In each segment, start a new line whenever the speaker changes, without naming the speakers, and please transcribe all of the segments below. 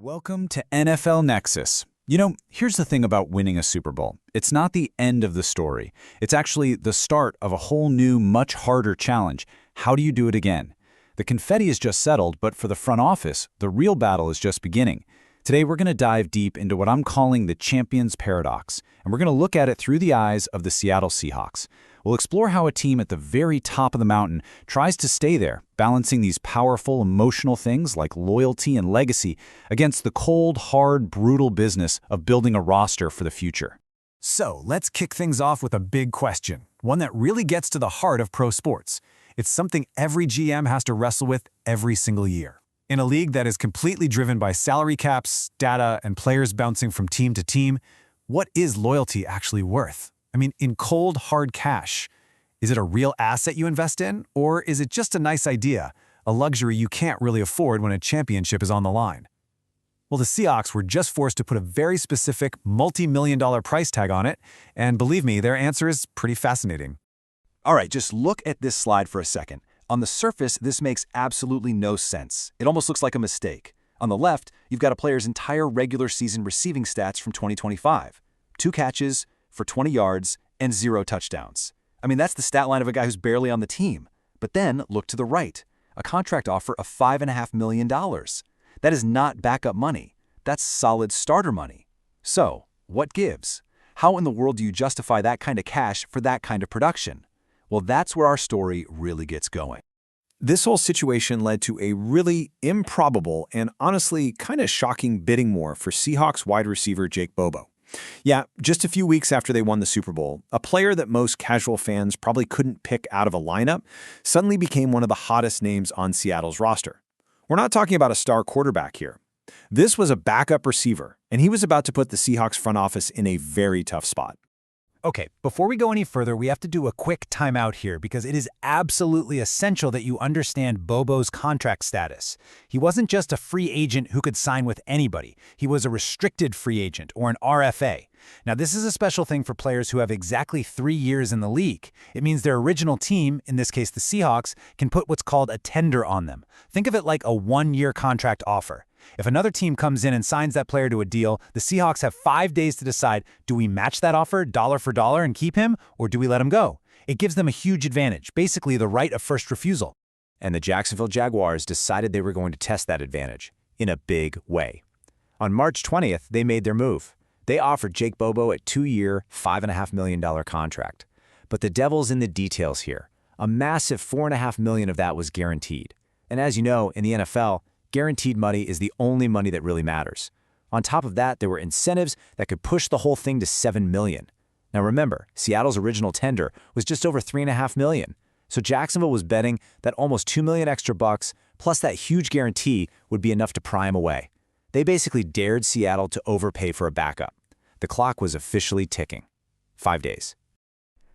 Welcome to NFL Nexus. You know, here's the thing about winning a Super Bowl. It's not the end of the story. It's actually the start of a whole new, much harder challenge. How do you do it again? The confetti is just settled, but for the front office, the real battle is just beginning. Today, we're going to dive deep into what I'm calling the Champions Paradox, and we're going to look at it through the eyes of the Seattle Seahawks. We'll explore how a team at the very top of the mountain tries to stay there, balancing these powerful, emotional things like loyalty and legacy against the cold, hard, brutal business of building a roster for the future.
So, let's kick things off with a big question, one that really gets to the heart of pro sports. It's something every GM has to wrestle with every single year. In a league that is completely driven by salary caps, data, and players bouncing from team to team, what is loyalty actually worth? I mean, in cold, hard cash, is it a real asset you invest in, or is it just a nice idea, a luxury you can't really afford when a championship is on the line? Well, the Seahawks were just forced to put a very specific multi-million-dollar price tag on it, and believe me, their answer is pretty fascinating.
All right, just look at this slide for a second. On the surface, this makes absolutely no sense. It almost looks like a mistake. On the left, you've got a player's entire regular season receiving stats from 2025. 2 catches for 20 yards and 0 touchdowns. I mean, that's the stat line of a guy who's barely on the team. But then, look to the right. A contract offer of $5.5 million. That is not backup money. That's solid starter money. So, what gives? How in the world do you justify that kind of cash for that kind of production? Well, that's where our story really gets going.
This whole situation led to a really improbable and honestly kind of shocking bidding war for Seahawks wide receiver Jake Bobo. Yeah, just a few weeks after they won the Super Bowl, a player that most casual fans probably couldn't pick out of a lineup suddenly became one of the hottest names on Seattle's roster. We're not talking about a star quarterback here. This was a backup receiver, and he was about to put the Seahawks front office in a very tough spot.
Okay, before we go any further, we have to do a quick timeout here because it is absolutely essential that you understand Bobo's contract status. He wasn't just a free agent who could sign with anybody. He was a restricted free agent, or an RFA. Now, this is a special thing for players who have exactly 3 years in the league. It means their original team, in this case the Seahawks, can put what's called a tender on them. Think of it like a 1-year contract offer. If another team comes in and signs that player to a deal, the Seahawks have 5 days to decide, do we match that offer dollar for dollar and keep him, or do we let him go? It gives them a huge advantage, basically the right of first refusal.
And the Jacksonville Jaguars decided they were going to test that advantage in a big way. On March 20th, they made their move. They offered Jake Bobo a 2-year, $5.5 million contract. But the devil's in the details here. A massive $4.5 million of that was guaranteed. And as you know, in the NFL, guaranteed money is the only money that really matters. On top of that, there were incentives that could push the whole thing to $7 million. Now remember, Seattle's original tender was just over $3.5 million. So Jacksonville was betting that almost $2 million extra bucks, plus that huge guarantee, would be enough to pry him away. They basically dared Seattle to overpay for a backup. The clock was officially ticking. 5 days.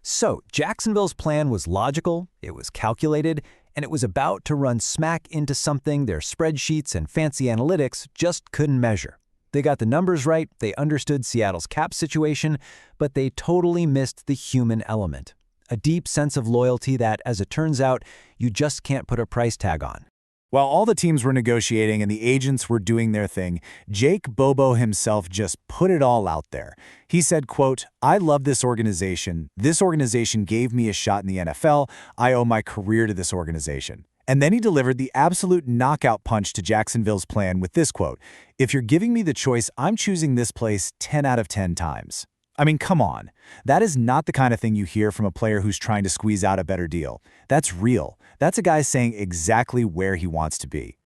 So, Jacksonville's plan was logical, it was calculated, and it was about to run smack into something their spreadsheets and fancy analytics just couldn't measure. They got the numbers right, they understood Seattle's cap situation, but they totally missed the human element. A deep sense of loyalty that, as it turns out, you just can't put a price tag on.
While all the teams were negotiating and the agents were doing their thing, Jake Bobo himself just put it all out there. He said, quote, "I love this organization. This organization gave me a shot in the NFL. I owe my career to this organization." And then he delivered the absolute knockout punch to Jacksonville's plan with this quote, "If you're giving me the choice, I'm choosing this place 10 out of 10 times." I mean, come on. That is not the kind of thing you hear from a player who's trying to squeeze out a better deal. That's real. That's a guy saying exactly where he wants to be.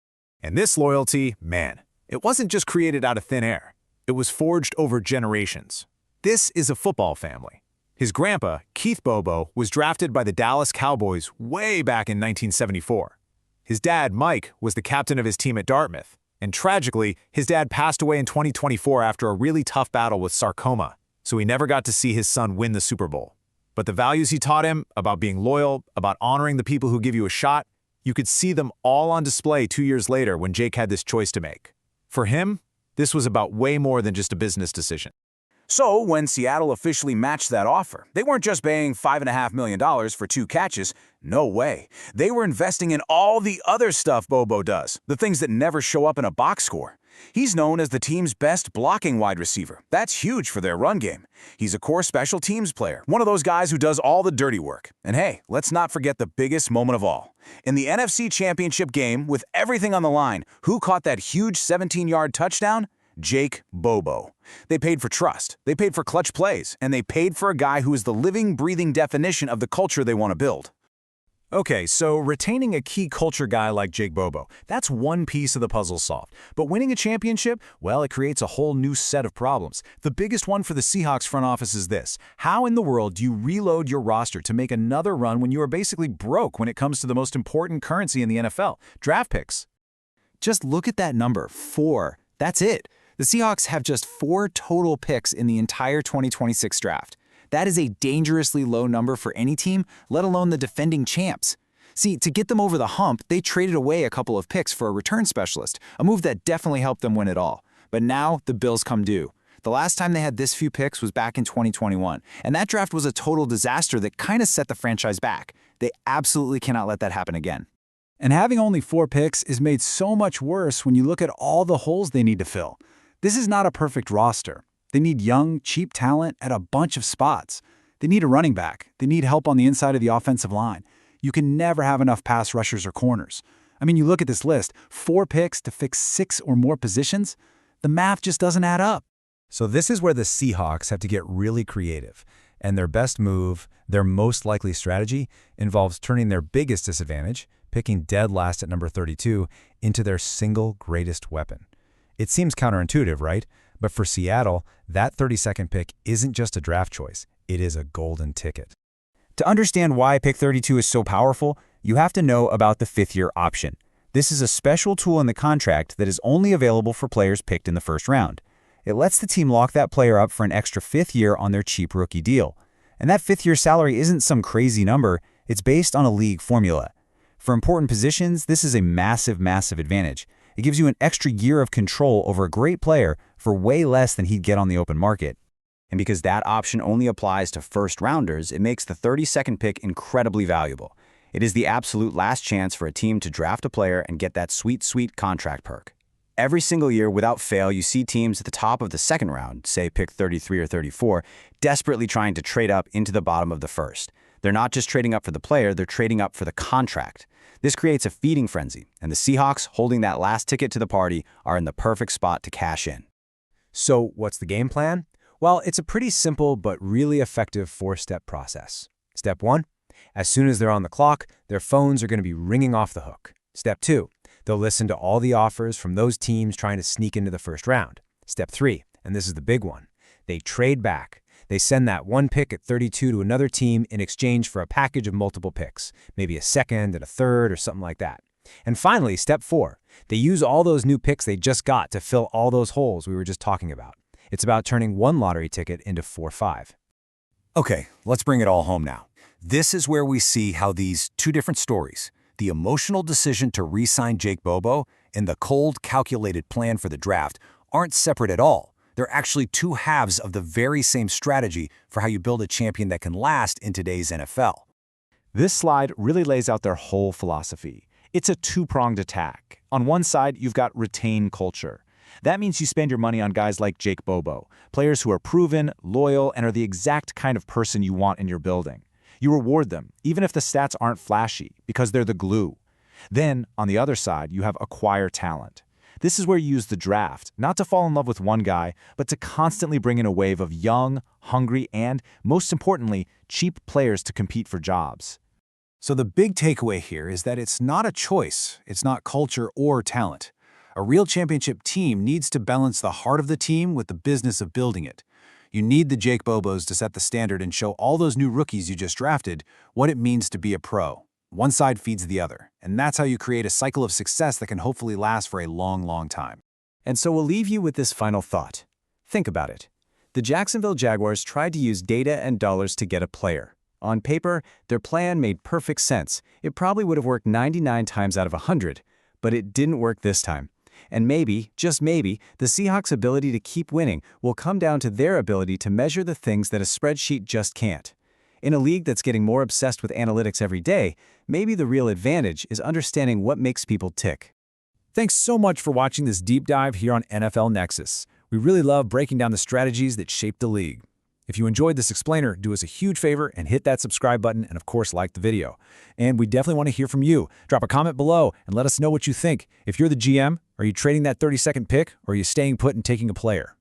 And this loyalty, man, it wasn't just created out of thin air. It was forged over generations. This is a football family. His grandpa, Keith Bobo, was drafted by the Dallas Cowboys way back in 1974. His dad, Mike, was the captain of his team at Dartmouth. And tragically, his dad passed away in 2024 after a really tough battle with sarcoma. So he never got to see his son win the Super Bowl. But the values he taught him about being loyal, about honoring the people who give you a shot, you could see them all on display 2 years later when Jake had this choice to make. For him, this was about way more than just a business decision.
So, when Seattle officially matched that offer, they weren't just paying $5.5 million for 2 catches. No way. They were investing in all the other stuff Bobo does, the things that never show up in a box score.
He's known as the team's best blocking wide receiver. That's huge for their run game. He's a core special teams player, one of those guys who does all the dirty work. And hey, let's not forget the biggest moment of all. In the NFC Championship game, with everything on the line, who caught that huge 17-yard touchdown? Jake Bobo. They paid for trust, they paid for clutch plays, and they paid for a guy who is the living, breathing definition of the culture they want to build.
Okay, so retaining a key culture guy like Jake Bobo, that's one piece of the puzzle solved. But winning a championship, well, it creates a whole new set of problems. The biggest one for the Seahawks front office is this. How in the world do you reload your roster to make another run when you are basically broke when it comes to the most important currency in the NFL, draft picks?
Just look at that number, 4. That's it. The Seahawks have just 4 total picks in the entire 2026 draft. That is a dangerously low number for any team, let alone the defending champs. See, to get them over the hump, they traded away a couple of picks for a return specialist, a move that definitely helped them win it all. But now the bills come due. The last time they had this few picks was back in 2021, and that draft was a total disaster that kind of set the franchise back. They absolutely cannot let that happen again.
And having only 4 picks is made so much worse when you look at all the holes they need to fill. This is not a perfect roster. They need young, cheap talent at a bunch of spots. They need a running back. They need help on the inside of the offensive line. You can never have enough pass rushers or corners. I mean, you look at this list, 4 picks to fix 6 or more positions. The math just doesn't add up.
So this is where the Seahawks have to get really creative. And their best move, their most likely strategy, involves turning their biggest disadvantage, picking dead last at number 32, into their single greatest weapon. It seems counterintuitive, right? But for Seattle, that 32nd pick isn't just a draft choice, it is a golden ticket.
To understand why pick 32 is so powerful, you have to know about the 5th-year option. This is a special tool in the contract that is only available for players picked in the first round. It lets the team lock that player up for an extra 5th year on their cheap rookie deal. And that 5th-year salary isn't some crazy number, it's based on a league formula. For important positions, this is a massive, massive advantage. It gives you an extra year of control over a great player for way less than he'd get on the open market. And because that option only applies to first-rounders, it makes the 32nd pick incredibly valuable. It is the absolute last chance for a team to draft a player and get that sweet, sweet contract perk. Every single year, without fail, you see teams at the top of the second round, say pick 33 or 34, desperately trying to trade up into the bottom of the first. They're not just trading up for the player, they're trading up for the contract. This creates a feeding frenzy, and the Seahawks, holding that last ticket to the party, are in the perfect spot to cash in.
So what's the game plan? Well, it's a pretty simple but really effective 4-step process. Step 1, as soon as they're on the clock, their phones are going to be ringing off the hook. Step 2, they'll listen to all the offers from those teams trying to sneak into the first round. Step 3, and this is the big one, they trade back. They send that 1 pick at 32 to another team in exchange for a package of multiple picks, maybe a second and a third or something like that. And finally, step 4, they use all those new picks they just got to fill all those holes we were just talking about. It's about turning 1 lottery ticket into 4-5.
Okay, let's bring it all home now. This is where we see how these 2 different stories, the emotional decision to re-sign Jake Bobo and the cold, calculated plan for the draft, aren't separate at all. They're actually 2 halves of the very same strategy for how you build a champion that can last in today's NFL.
This slide really lays out their whole philosophy. It's a 2-pronged attack. On one side, you've got retain culture. That means you spend your money on guys like Jake Bobo, players who are proven, loyal, and are the exact kind of person you want in your building. You reward them, even if the stats aren't flashy, because they're the glue. Then, on the other side, you have acquire talent. This is where you use the draft, not to fall in love with one guy, but to constantly bring in a wave of young, hungry, and, most importantly, cheap players to compete for jobs.
So the big takeaway here is that it's not a choice, it's not culture or talent. A real championship team needs to balance the heart of the team with the business of building it. You need the Jake Bobos to set the standard and show all those new rookies you just drafted what it means to be a pro. One side feeds the other, and that's how you create a cycle of success that can hopefully last for a long, long time.
And so we'll leave you with this final thought. Think about it. The Jacksonville Jaguars tried to use data and dollars to get a player. On paper, their plan made perfect sense. It probably would have worked 99 times out of 100, but it didn't work this time. And maybe, just maybe, the Seahawks' ability to keep winning will come down to their ability to measure the things that a spreadsheet just can't. In a league that's getting more obsessed with analytics every day, maybe the real advantage is understanding what makes people tick.
Thanks so much for watching this deep dive here on NFL Nexus. We really love breaking down the strategies that shape the league. If you enjoyed this explainer, do us a huge favor and hit that subscribe button and, of course, like the video. And we definitely want to hear from you. Drop a comment below and let us know what you think. If you're the GM, are you trading that 30-second pick or are you staying put and taking a player?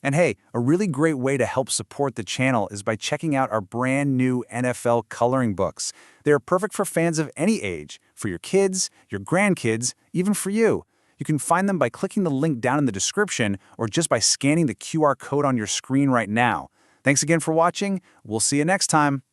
And hey, a really great way to help support the channel is by checking out our brand new NFL coloring books. They're perfect for fans of any age, for your kids, your grandkids, even for you. You can find them by clicking the link down in the description or just by scanning the QR code on your screen right now. Thanks again for watching. We'll see you next time.